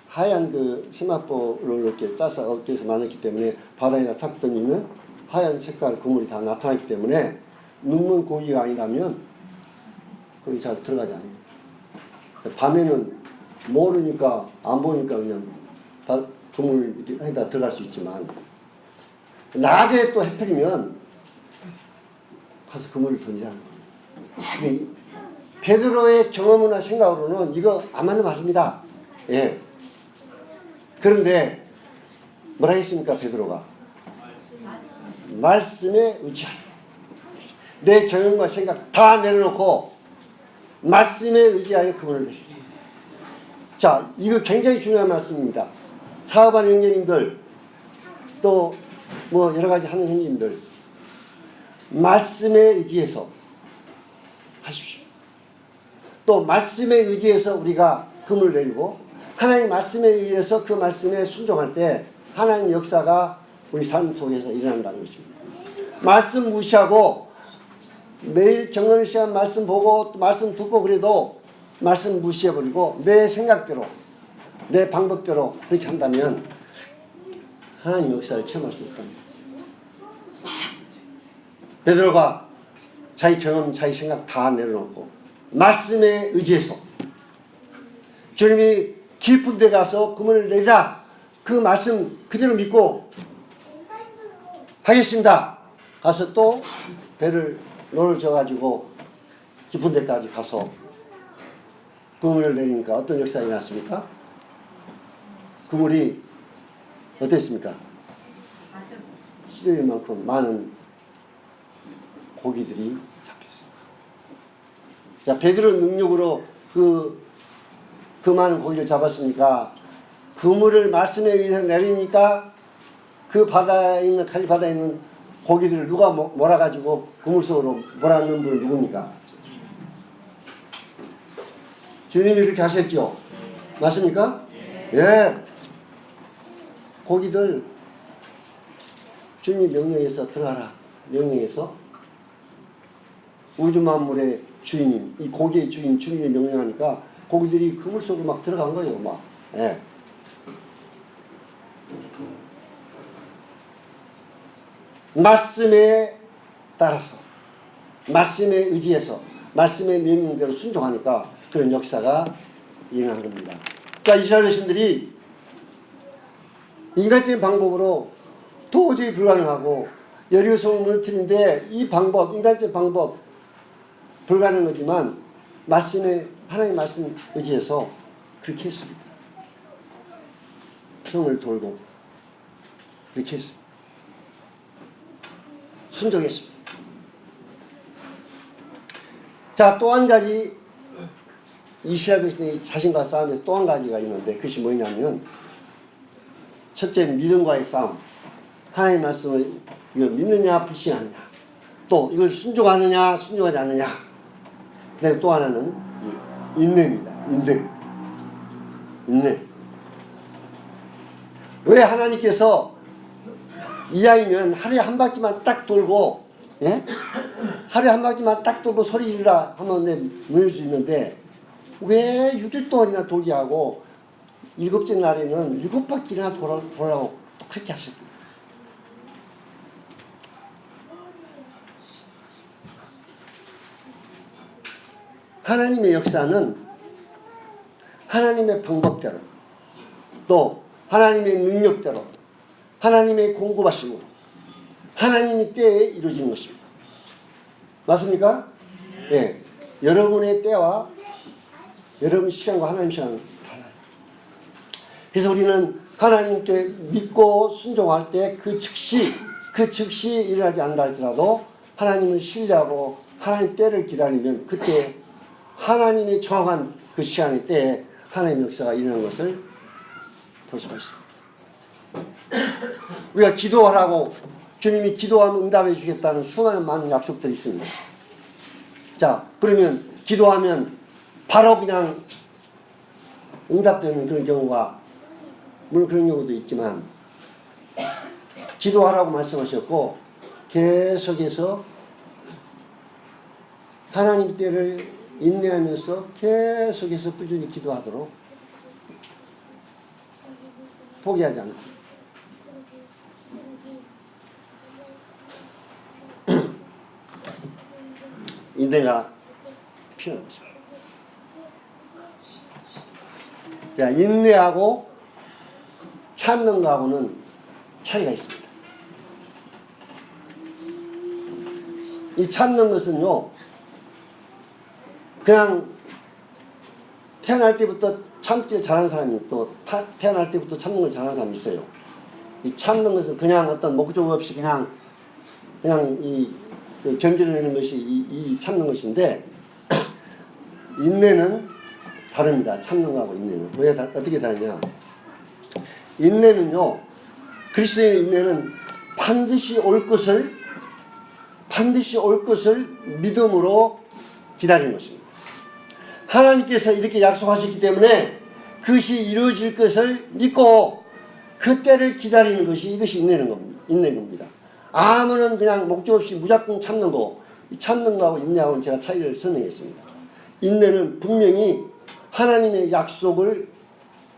하얀 그 세마포를 이렇게 짜서 어깨에서 만들었기 때문에 바다에다 탁 던지면 하얀 색깔 그물이 다 나타나기 때문에 눕는 고기가 아니라면 거기 잘 들어가지 않아요. 밤에는 모르니까 안 보니까 그냥 그물 에다 들어갈 수 있지만 낮에 또 해필이면 가서 그물을 던지라는 거예요. 베드로의 경험이나 생각으로는 이거 안 맞는 말입니다. 예. 그런데 뭐라 했습니까, 베드로가? 말씀에 의지하여. 내 경험과 생각 다 내려놓고 말씀에 의지하여 그물을 내리라. 자, 이거 굉장히 중요한 말씀입니다. 사업하는 형제님들, 또 뭐 여러 가지 하는 형제님들, 말씀에 의지해서 하십시오. 또 말씀에 의지해서 우리가 그물을 내리고 하나님 말씀에 의해서 그 말씀에 순종할 때 하나님 역사가 우리 삶 속에서 일어난다는 것입니다. 말씀 무시하고 매일 경건 시간 말씀 보고 또 말씀 듣고 그래도 말씀 무시해버리고 내 생각대로 내 방법대로 그렇게 한다면 하나님 역사를 체험할 수 없답니다. 베드로가 자기 경험, 자기 생각 다 내려놓고 말씀에 의지해서 주님이 깊은 데 가서 그물을 내리라 그 말씀 그대로 믿고 하겠습니다. 가서 또 배를 노를 져가지고 깊은 데까지 가서 그물을 내리니까 어떤 역사가 일어났습니까? 그물이 어땠습니까? 찢어질 만큼 많은 고기들이 잡혔어요. 자, 베드로 능력으로 그 많은 고기를 잡았으니까 그물을 말씀에 의해서 내리니까 그 바다에 있는 갈릴리 바다에 있는 고기들을 누가 몰아가지고 그물 속으로 몰아넣는 분은 누굽니까? 주님이 이렇게 하셨죠? 맞습니까? 예. 고기들 주님이 명령해서 들어가라. 명령해서 우주 만물의 주인인 이 고기의 주인 주님이 명령하니까 고기들이 그물 속으로 막 들어간 거예요. 막. 예. 말씀에 따라서 말씀에 의지해서 말씀의 명령대로 순종하니까 그런 역사가 일어난 겁니다. 자, 이스라엘 백성들이 인간적인 방법으로 도저히 불가능하고 여리고성을 무너뜨리는데 이 방법, 인간적인 방법 불가능하지만 말씀에 하나님의 말씀 의지해서 그렇게 했습니다. 성을 돌고 그렇게 했습니다. 순종했습니다. 자, 또 한 가지 이스라엘 백성이 자신과 싸움에서 또 한 가지가 있는데 그것이 뭐냐면 첫째 믿음과의 싸움. 하나님의 말씀을 이걸 믿느냐 불신하느냐. 또 이걸 순종하느냐 순종하지 않느냐. 그 다음에 또 하나는 인내입니다. 인내. 왜 하나님께서 이왕이면 하루에 한 바퀴만 딱 돌고, 예? 하루에 한 바퀴만 딱 돌고 소리 지르라 하면 모일 수 있는데, 왜 6일 동안이나 돌게 하고, 7째 날에는 7바퀴나 돌아라고 그렇게 하셨습니다. 하나님의 역사는 하나님의 방법대로, 또 하나님의 능력대로, 하나님의 공급하심으로 하나님의 때에 이루어지는 것입니다. 맞습니까? 예. 여러분의 때와 여러분 시간과 하나님 시간은 달라요. 그래서 우리는 하나님께 믿고 순종할 때 그 즉시 일어나지 않는다 할지라도 하나님을 신뢰하고 하나님 때를 기다리면 그때 하나님의 정확한 그 시간의 때에 하나님의 역사가 일어나는 것을 볼 수가 있습니다. 우리가 기도하라고 주님이 기도하면 응답해 주겠다는 수많은 많은 약속들이 있습니다. 자, 그러면 기도하면 바로 그냥 응답되는 그런 경우가 물론 그런 경우도 있지만 기도하라고 말씀하셨고 계속해서 하나님 때를 인내하면서 계속해서 꾸준히 기도하도록 포기하지 않고 인내가 필요한 것입니다. 자, 인내하고 참는 거하고는 차이가 있습니다. 이 참는 것은요, 그냥 태어날 때부터 참기를 잘하는 사람이 또 태어날 때부터 참는 걸 잘하는 사람이 있어요. 이 참는 것은 그냥 어떤 목적 없이 그냥 견디를 내는 것이 이 참는 것인데 인내는 다릅니다. 참는 거하고 인내는. 왜 어떻게 다르냐? 인내는요, 그리스도인의 인내는 반드시 올 것을 믿음으로 기다리는 것입니다. 하나님께서 이렇게 약속하셨기 때문에 그것이 이루어질 것을 믿고 그 때를 기다리는 것이 이것이 인내인 겁니다. 아무런 그냥 목적 없이 무작정 참는 거, 이 참는 거하고 인내하고는 제가 차이를 설명했습니다. 인내는 분명히 하나님의 약속을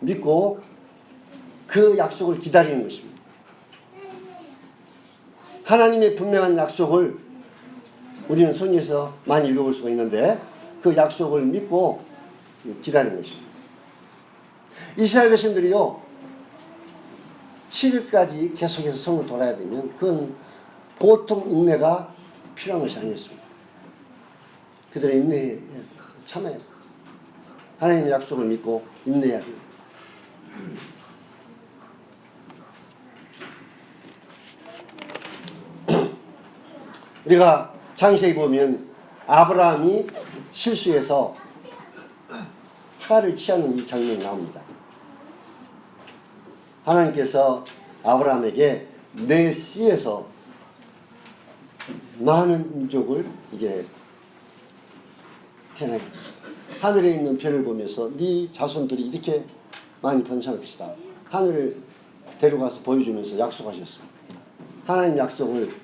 믿고 그 약속을 기다리는 것입니다. 하나님의 분명한 약속을 우리는 성경에서 많이 읽어볼 수가 있는데 그 약속을 믿고 기다리는 것입니다. 이스라엘 백성들이요 7일까지 계속해서 성을 돌아야 되면 그건 보통 인내가 필요한 것이 아니었습니다. 그들의 인내에 참아야 됩니다. 하나님의 약속을 믿고 인내해야 됩니다. 우리가 창세기 보면 아브라함이 실수해서 하갈을 취하는 이 장면이 나옵니다. 하나님께서 아브라함에게 내 씨에서 많은 민족을 이제 태어나게 했습니다. 하늘에 있는 별을 보면서 네 자손들이 이렇게 많이 번성할 것이다. 하늘을 데려가서 보여주면서 약속하셨습니다. 하나님 약속을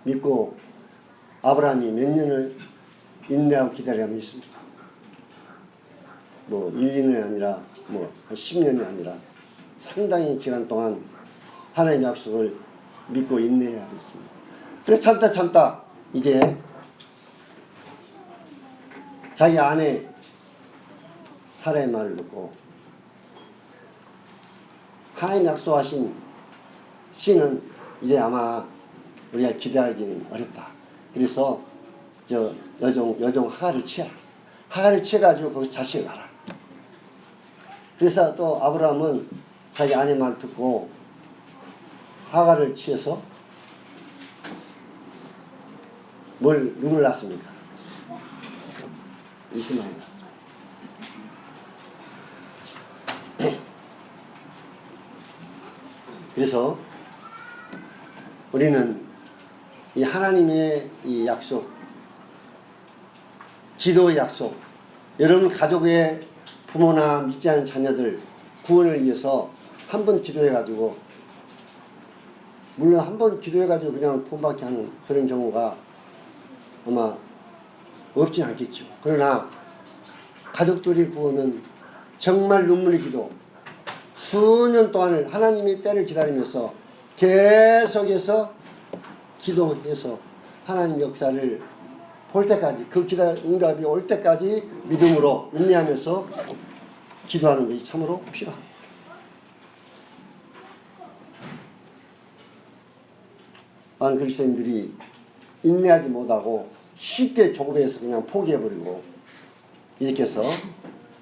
믿고 아브라함이 몇 년을 인내하고 기다리면 했습니다. 뭐 1, 2년이 아니라 뭐 10년이 아니라 상당히 기간 동안 하나님의 약속을 믿고 인내해야 되겠습니다. 그래서 참다 이제 자기 아내 사라의 말을 듣고 하나님 약속하신 씨는 이제 아마 우리가 기대하기는 어렵다. 그래서 저 여종 하갈을 취하라. 하갈을 취해가지고 거기서 자식을 낳아라. 그래서 또 아브라함은 자기 아내 말 듣고 하갈을 취해서 누굴 낳습니까? 이스마엘 낳습니다. 그래서 우리는 이 하나님의 이 약속, 기도의 약속, 여러분 가족의 부모나 믿지 않은 자녀들 구원을 위해서 한 번 기도해가지고, 물론 한 번 기도해가지고 그냥 구원받게 하는 그런 경우가 아마 없진 않겠죠. 그러나 가족들의 구원은 정말 눈물의 기도, 수년 동안을 하나님의 때를 기다리면서 계속해서 기도해서 하나님 역사를 볼 때까지, 그 응답이 올 때까지 믿음으로 인내하면서 기도하는 것이 참으로 필요합니다. 많은 그리스도인들이 인내하지 못하고 쉽게 조급해서 그냥 포기해버리고 이렇게 해서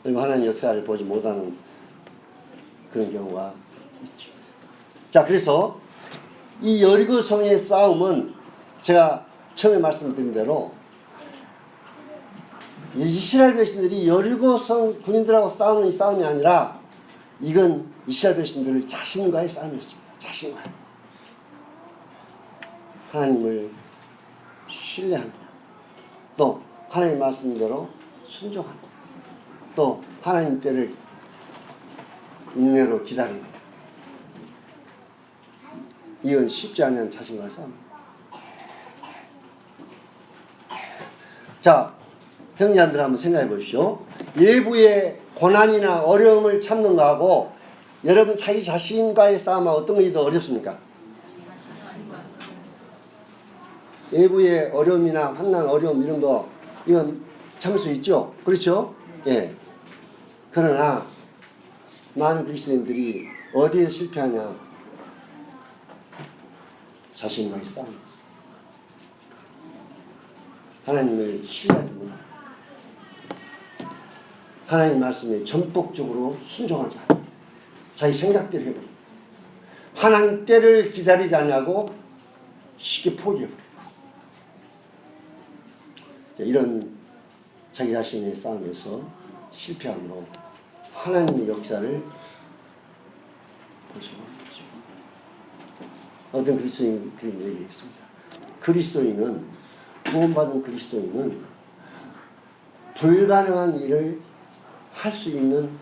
하나님 역사를 보지 못하는 그런 경우가 있죠. 자, 그래서 이 여리고 성의 싸움은 제가 처음에 말씀드린 대로 이스라엘 백성들이 여리고 성 군인들하고 싸우는 이 싸움이 아니라 이건 이스라엘 백성들 자신과의 싸움이었습니다. 자신과 하나님을 신뢰합니다. 또 하나님 말씀대로 순종합니다. 또 하나님 때를 인내로 기다립니다. 이건 쉽지 않은 자신과 싸움입니다. 자, 형제들 한번 생각해 보십시오. 외부의 고난이나 어려움을 참는 거하고 여러분 자기 자신과의 싸움은 어떤 것이 더 어렵습니까? 외부의 어려움이나 환난, 어려움 이런 거 이건 참을 수 있죠. 그렇죠? 예. 그러나 많은 그리스도인들이 어디에 실패하냐? 자신과의 싸움이죠. 하나님을 신뢰하지 못합니다. 하나님 말씀에 전폭적으로 순종하지 않아요. 자기 생각대로 해버립니다. 하나님 때를 기다리지 않냐고 쉽게 포기해버려요. 이런 자기 자신의 싸움에서 실패함으로 하나님의 역사를 볼 수가 없는 거죠. 어떤 그리스도인이 그런 얘기를 했습니다. 그리스도인은, 구원받은 그리스도인은 불가능한 일을 할 수 있는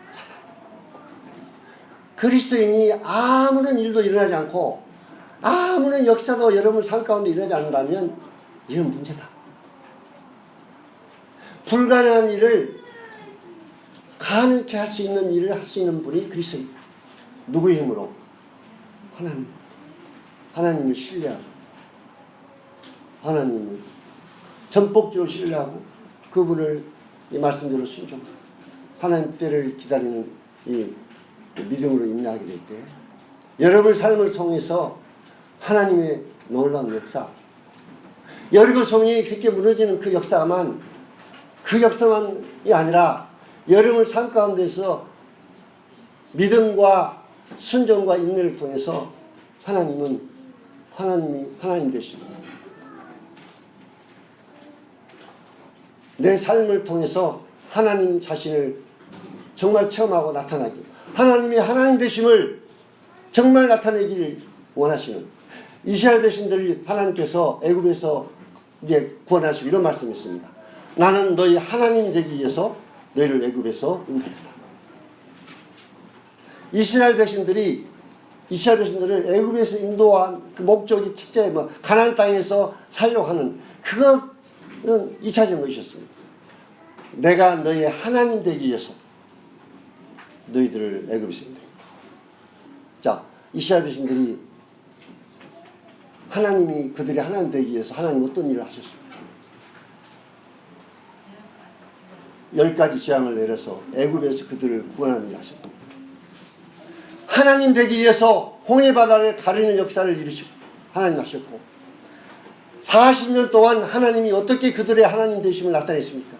사람. 그리스도인이 아무런 일도 일어나지 않고 아무런 역사도 여러분 삶 가운데 일어나지 않는다면 이건 문제다. 불가능한 일을 가능케 할 수 있는 일을 할 수 있는 분이 그리스도입니다. 누구의 힘으로? 하나님. 하나님을 신뢰하고 하나님을 전폭적으로 신뢰하고 그분을 이 말씀대로 순종하고 하나님 때를 기다리는 이 믿음으로 인내하게 될 때 여러분의 삶을 통해서 하나님의 놀라운 역사, 여리고 성이 그렇게 무너지는 그 역사만이 아니라 여러분의 삶 가운데서 믿음과 순종과 인내를 통해서 하나님 되십니다. 내 삶을 통해서 하나님 자신을 정말 체험하고 나타나기, 하나님의 하나님 되심을 정말 나타내기를 원하시는 이스라엘 백성들을 하나님께서 애굽에서 이제 구원하시고 이런 말씀이 있습니다. 나는 너희 하나님 되기 위해서 너희를 애굽에서 인도했다. 이스라엘 백성들을 애굽에서 인도한 그 목적이 첫째 가나안 땅에서 살려고 하는 그것은 2차적인 것이었습니다. 내가 너희의 하나님 되기 위해서 너희들을 애굽에서 인도했다. 자, 이스라엘 백성들이 하나님이 그들이 하나님 되기 위해서 하나님 어떤 일을 하셨습니까? 10가지 재앙을 내려서 애굽에서 그들을 구원하는 일을 하셨고, 하나님 되기 위해서 홍해 바다를 가르는 역사를 이루시고 하나님 하셨고, 40년 동안 하나님이 어떻게 그들의 하나님 되심을 나타냈습니까?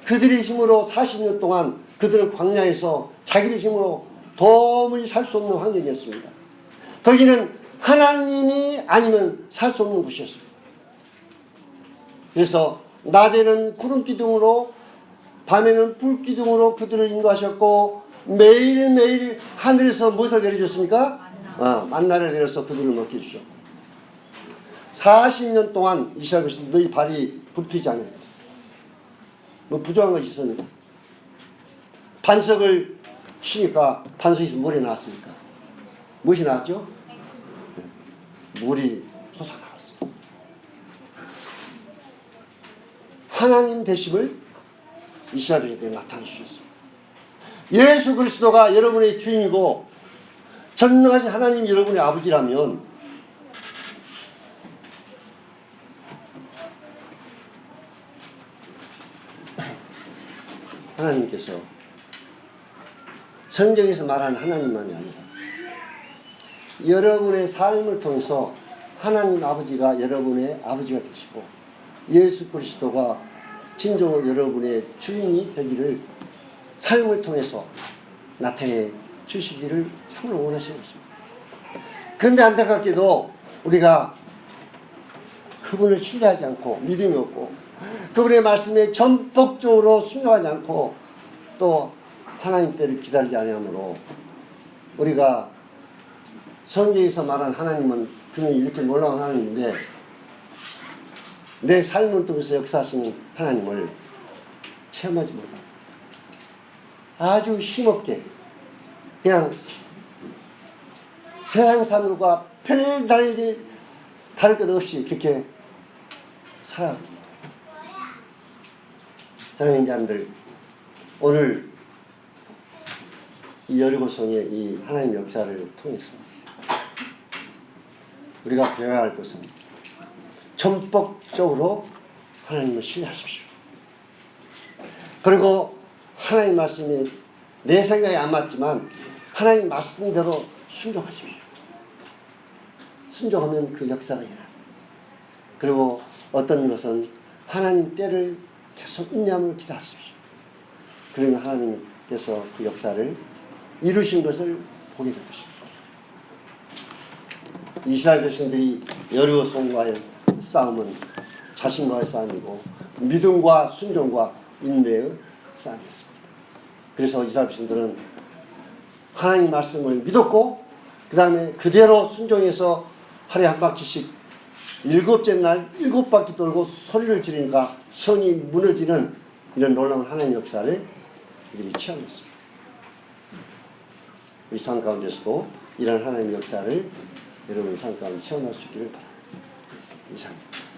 그들의 힘으로 40년 동안 그들은 광야에서 자기의 힘으로 도무지 살 수 없는 환경이었습니다. 거기는 하나님이 아니면 살 수 없는 곳이었습니다. 그래서 낮에는 구름 기둥으로 밤에는 불 기둥으로 그들을 인도하셨고, 매일매일 하늘에서 무엇을 내려줬습니까? 만나를 내려서 그들을 먹게 해주셨고, 40년 동안 이스라엘 백성 너희 발이 굽히지 않아요. 뭐 부족한 것이 있었는가? 반석을 치니까 반석에서 물이 나왔습니까? 무엇이 나왔죠? 네. 물이 솟아나왔어요. 하나님 되심을 이스라엘에게 나타내 주셨습니다. 예수 그리스도가 여러분의 주인이고 전능하신 하나님이 여러분의 아버지라면 하나님께서 성경에서 말하는 하나님만이 아니라 여러분의 삶을 통해서 하나님 아버지가 여러분의 아버지가 되시고 예수 그리스도가 진정으로 여러분의 주인이 되기를 삶을 통해서 나타내 주시기를 참으로 원하시는 것입니다. 그런데 안타깝게도 우리가 그분을 신뢰하지 않고 믿음이 없고 그분의 말씀에 전폭적으로 순종하지 않고 또 하나님 때를 기다리지 않으므로 우리가 성경에서 말한 하나님은 분명히 이렇게 놀라운 하나님인데 내 삶을 통해서 역사하시는 하나님을 체험하지 못하고 아주 힘없게 그냥 세상 사람들과 별 다를 것 없이 그렇게 살아갑니다. 사랑하는 자님들, 오늘 이 여리고성의 이 하나님의 역사를 통해서 우리가 배워야 할 것은 전폭적으로 하나님을 신뢰하십시오. 그리고 하나님 말씀이 내 생각에 안 맞지만 하나님 말씀대로 순종하십시오. 순종하면 그 역사가 일어납니다. 그리고 어떤 것은 하나님 때를 계속 인내함으로 기다리십시오. 그러면 하나님께서 그 역사를 이루신 것을 보게 될 것입니다. 이스라엘 백성들이 여리고성과의 싸움은 자신과의 싸움이고 믿음과 순종과 인내의 싸움이었습니다. 그래서 이스라엘 백성들은 하나님 말씀을 믿었고 그 다음에 그대로 순종해서 하루에 한 바퀴씩 7째 날 7바퀴 돌고 소리를 지르니까 성이 무너지는 이런 놀라운 하나님의 역사를 이들이 체험했습니다. 우리 삶 가운데서도 이런 하나님의 역사를 여러분의 삶 가운데 체험할 수 있기를 바랍니다. 이상입니다.